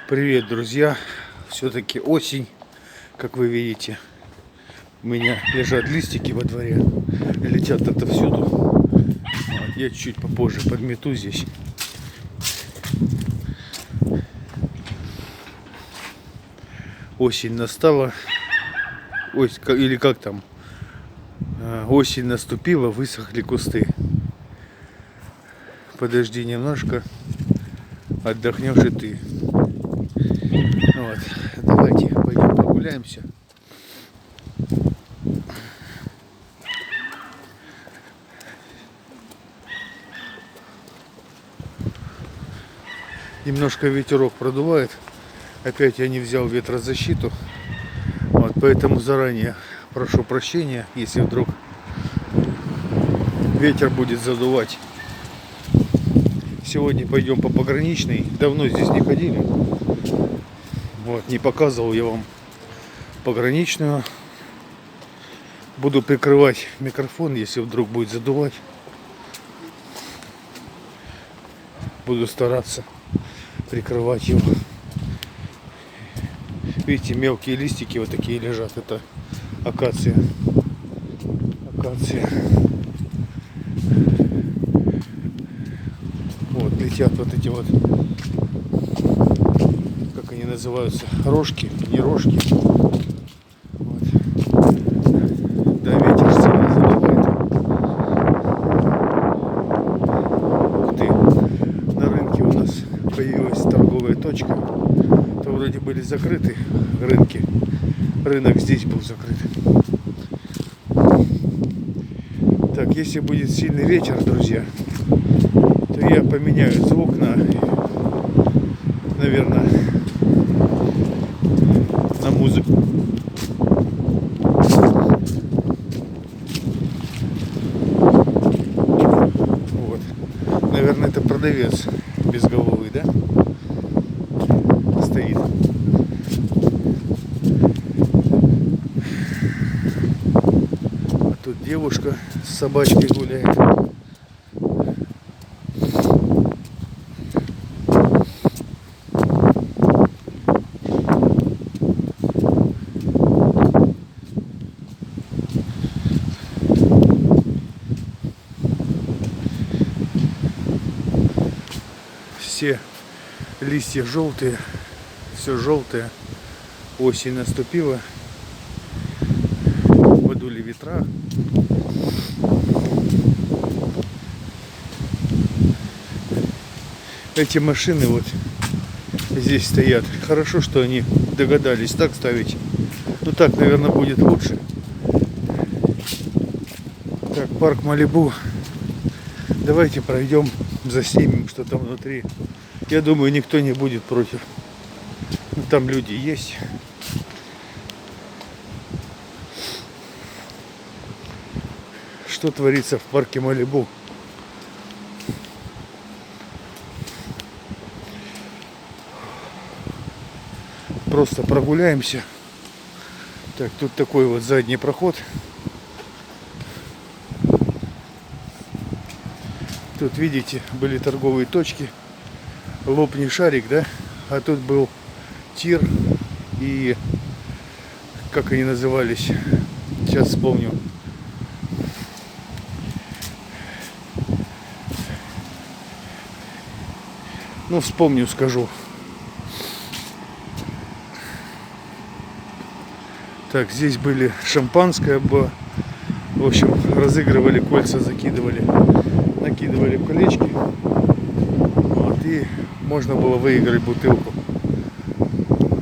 Привет, друзья! Все-таки осень, как вы видите. У меня лежат листики во дворе, летят отовсюду. Вот, я чуть попозже подмету здесь. Осень настала. Ой, или как там? Осень наступила, высохли кусты. Подожди немножко, отдохнешь и ты. Вот, давайте пойдем прогуляемся. Немножко ветерок продувает. Опять я не взял ветрозащиту. Вот, поэтому заранее прошу прощения, если вдруг ветер будет задувать. Сегодня пойдем по пограничной. Давно здесь не ходили. Вот, не показывал я вам пограничную. Буду прикрывать микрофон, если вдруг будет задувать. Буду стараться прикрывать его. Видите, мелкие листики вот такие лежат. Это акация. Акация. Вот, летят вот эти вот, как они называются, рожки, не рожки. Вот. Да, ветер сильно задувает. Ух ты, на рынке у нас появилась торговая точка. То вроде были закрыты рынки. Рынок здесь был закрыт. Так, если будет сильный ветер, друзья, то я поменяю звук на, наверное, на музыку. Вот. Наверное, это продавец безголовый, да? Стоит. А тут девушка с собачкой гуляет. Все листья желтые, все желтое. Осень наступила, подули ветра. Эти машины вот здесь стоят. Хорошо, что они догадались так ставить. Ну так, наверное, будет лучше. Так, парк Малибу. Давайте пройдем, заснимем, что там внутри. Я думаю, никто не будет против. Ну, там люди есть. Что творится в парке Малибу? Просто прогуляемся. Так, тут такой вот задний проход. Тут, видите, были торговые точки. Лопни шарик, да? А тут был тир и как они назывались? Сейчас вспомню. Ну, вспомню, скажу. Так, здесь были шампанское, в общем, разыгрывали кольца, закидывали, накидывали в колечки. Вот, и можно было выиграть бутылку.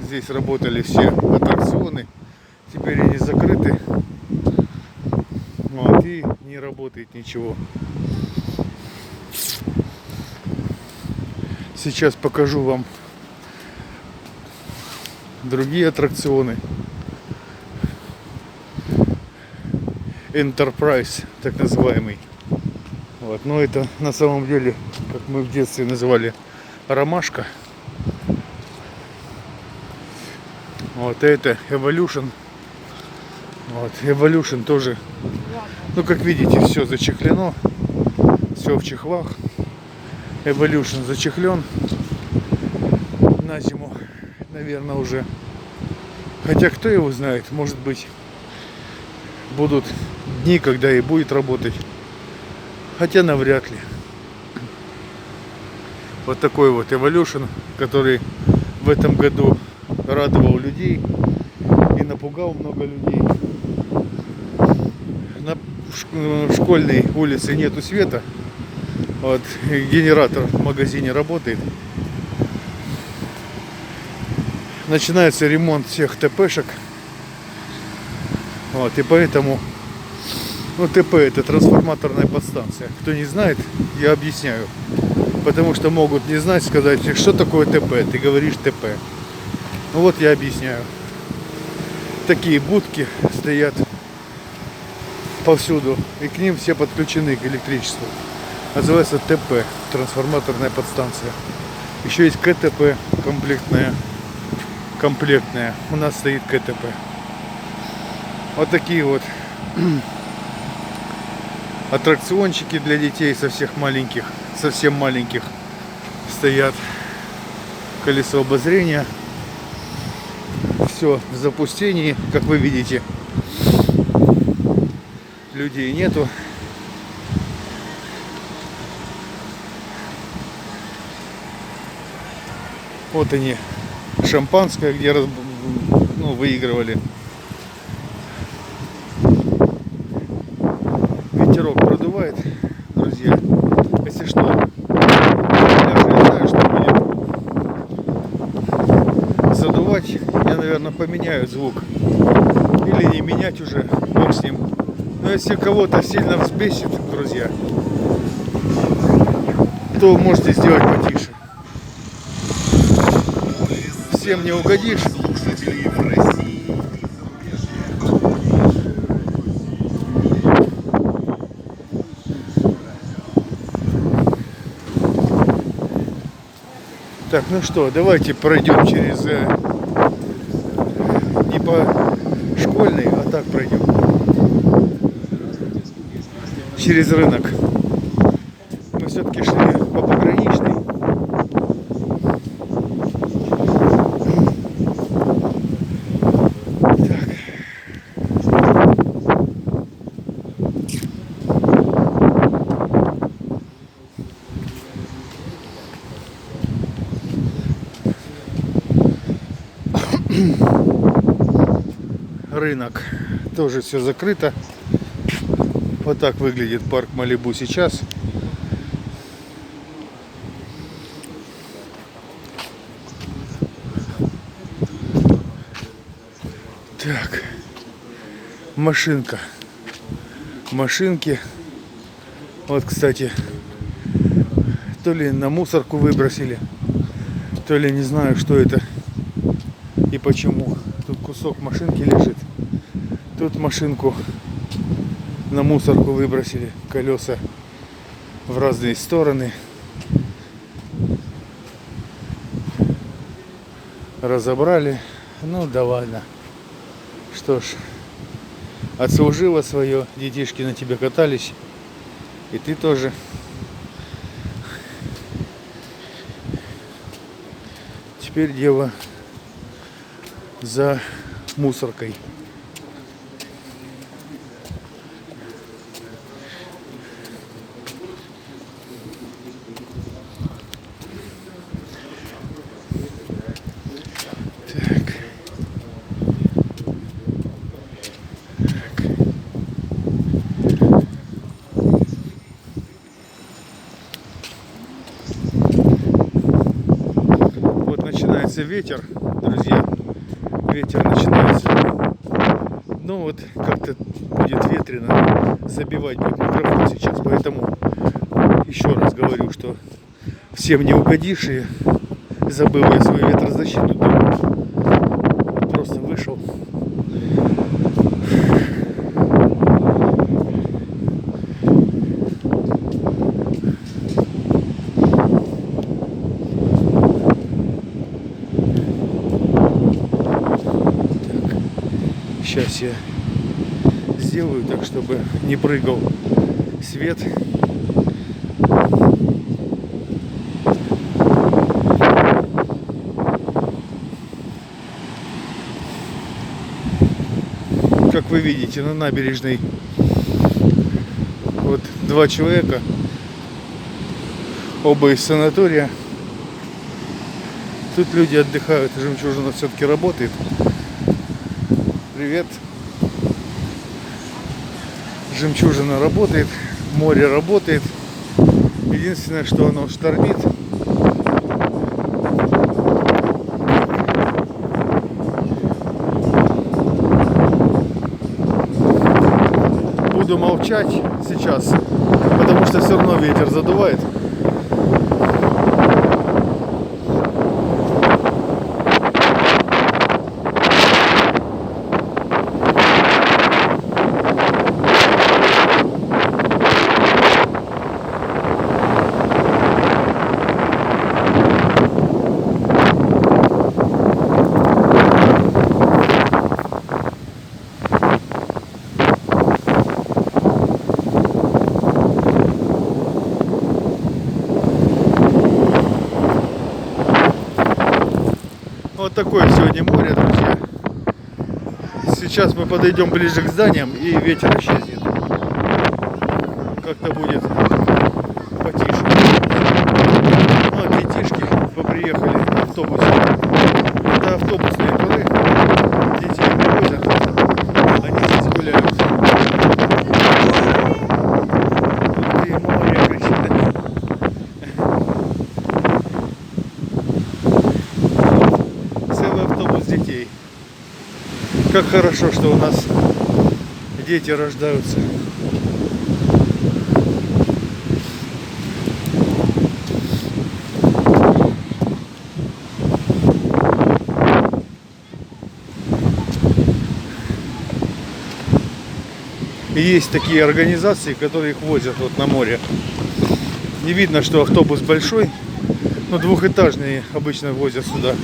Здесь работали все аттракционы. Теперь они закрыты. Вот, и не работает ничего. Сейчас покажу вам другие аттракционы. Enterprise, так называемый. Вот, но это на самом деле, как мы в детстве называли, ромашка. Вот это Evolution. Вот, Evolution тоже. Ну, как видите, все зачехлено. Все в чехлах. Evolution зачехлен. на зиму, наверное, уже. Хотя кто его знает, может быть, будут дни, когда и будет работать. Хотя навряд ли. Вот такой вот Evolution, который в этом году радовал людей и напугал много людей. В школьной улице нету света. Вот генератор в магазине работает. Начинается ремонт всех ТПшек. Вот, и поэтому, ну, ТП это трансформаторная подстанция. Кто не знает, я объясняю. Потому что могут не знать, сказать, что такое ТП. Ты говоришь ТП. Ну вот я объясняю. Такие будки стоят повсюду. И к ним все подключены к электричеству. Называется ТП. Трансформаторная подстанция. Еще есть КТП. Комплектная. У нас стоит КТП. Вот такие вот аттракциончики для детей совсем маленьких стоят. Колесо обозрения. Все в запустении, как вы видите. Людей нету. Вот они, шампанское, где выигрывали. Ветерок продувает, друзья. Если что, я же не знаю, что будет задувать. Я, наверное, поменяю звук. Или не менять уже, бог с ним. Но если кого-то сильно взбесит, друзья, то можете сделать потише. Всем не угодишь. Так, ну что, давайте пройдем через не по школьной, а так пройдем через рынок. Мы все-таки шли по пограничной. Рынок. Тоже все закрыто. Вот так выглядит парк Малибу сейчас. Так. Машинка. Машинки. Вот, кстати, то ли на мусорку выбросили, то ли не знаю, что это и почему. Тут кусок машинки лежит. Тут машинку на мусорку выбросили. Колеса в разные стороны. Разобрали. Ну да ладно. Что ж, отслужила свое. Детишки на тебе катались. И ты тоже. Теперь дело за мусоркой. Начинается ветер, друзья. Ветер начинается. Ну вот как-то будет ветрено, забивать будет микрофон сейчас. Поэтому еще раз говорю, что всем не угодишь. И забыл я свою ветрозащиту дома. Просто вышел. Сейчас я сделаю так, чтобы не прыгал свет. как вы видите, на набережной вот 2 человека, оба из санатория. Тут люди отдыхают, жемчужина все-таки работает. Привет. Жемчужина работает, море работает. Единственное, что оно штормит. Буду молчать сейчас, потому что все равно ветер задувает. Вот такое сегодня море, друзья. Сейчас мы подойдем ближе к зданиям, и ветер исчезнет. Как-то будет потише. Ну, а детишки поприехали на автобусе. Это автобусные туры. Детей привозят. Они здесь гуляют. Ух ты, море кричит. Автобус детей. Как хорошо, что у нас дети рождаются. И есть такие организации, которые их возят вот на море. Не видно, что автобус большой, но двухэтажные обычно возят сюда.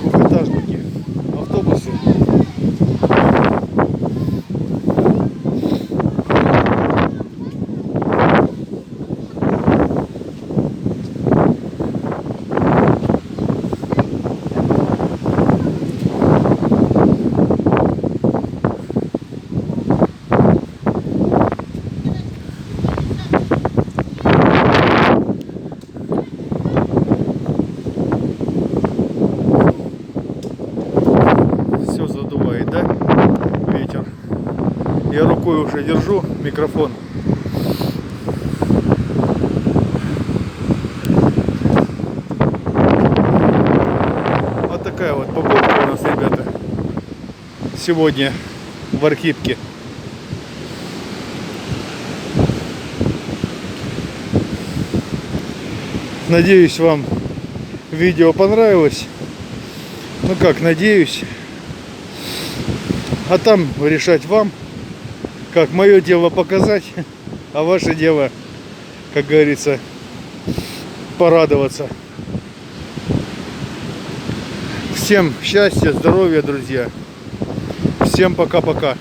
Двухэтажники, автобусы. Все задувает, да? Ветер. Я рукой уже держу микрофон. Вот такая вот погода у нас, ребята, сегодня в Архипке. Надеюсь, вам видео понравилось. Ну как, надеюсь. А там решать вам. Как мое дело показать, а ваше дело, как говорится, порадоваться. Всем счастья, здоровья, друзья. Всем пока-пока.